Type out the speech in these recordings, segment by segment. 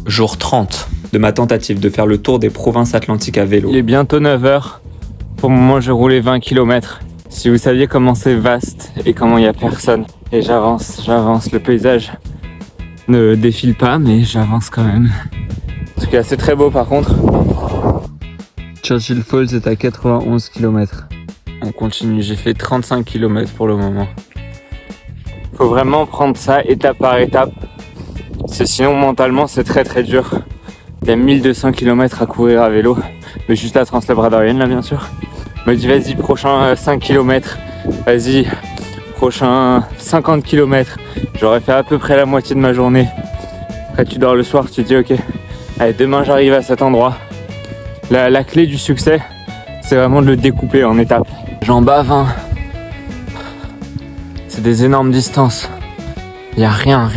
Jour 30 de ma tentative de faire le tour des provinces atlantiques à vélo. Il est bientôt 9h. Pour le moment, j'ai roulé 20 km. Si vous saviez comment c'est vaste et comment il n'y a personne. Et j'avance. Le paysage ne défile pas, mais j'avance quand même. En tout cas, c'est très beau par contre. Churchill Falls est à 91 km. On continue, j'ai fait 35 km pour le moment. Faut vraiment prendre ça étape par étape. Parce que sinon, mentalement, c'est très très dur. Il y a 1200 km à courir à vélo. Mais juste la Trans-Labradorienne, là, bien sûr. Je me dis, vas-y, prochain 5 km. Vas-y, prochain 50 km. J'aurais fait à peu près la moitié de ma journée. Après, tu dors le soir, tu te dis, ok, allez, demain, j'arrive à cet endroit. La clé du succès, c'est vraiment de le découper en étapes. J'en bats 20. C'est des énormes distances. Il n'y a rien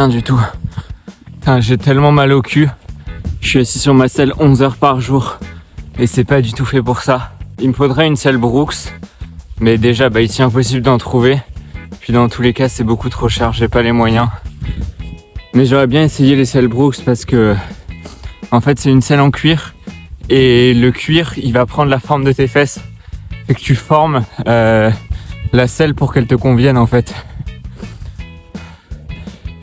du tout. Putain, j'ai tellement mal au cul. Je suis assis sur ma selle 11 heures par jour. Et c'est pas du tout fait pour ça. Il me faudrait une selle Brooks. Mais déjà, ici, impossible d'en trouver. Puis dans tous les cas, c'est beaucoup trop cher. J'ai pas les moyens. Mais j'aurais bien essayé les selles Brooks parce que... En fait, c'est une selle en cuir. Et le cuir, il va prendre la forme de tes fesses. Et que tu formes la selle pour qu'elle te convienne, en fait.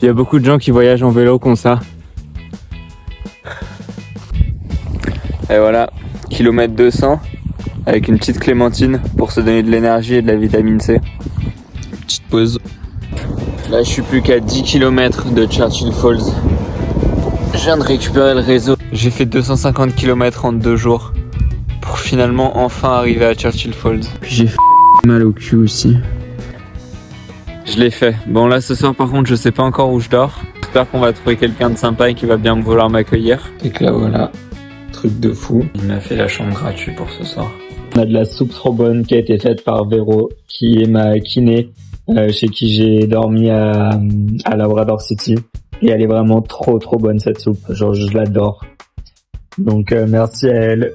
Il y a beaucoup de gens qui voyagent en vélo comme ça. Et voilà, kilomètre 200 avec une petite clémentine pour se donner de l'énergie et de la vitamine C. Petite pause. Là, je suis plus qu'à 10 km de Churchill Falls. Je viens de récupérer le réseau. J'ai fait 250 km en 2 jours pour finalement enfin arriver à Churchill Falls. Puis j'ai mal au cul aussi. Je l'ai fait. Bon là ce soir par contre je sais pas encore où je dors. J'espère qu'on va trouver quelqu'un de sympa et qui va bien vouloir m'accueillir. Et que là voilà, truc de fou. Il m'a fait la chambre gratuite pour ce soir. On a de la soupe trop bonne qui a été faite par Véro, qui est ma kiné, chez qui j'ai dormi à Labrador City. Et elle est vraiment trop bonne cette soupe, genre je l'adore. Donc merci à elle.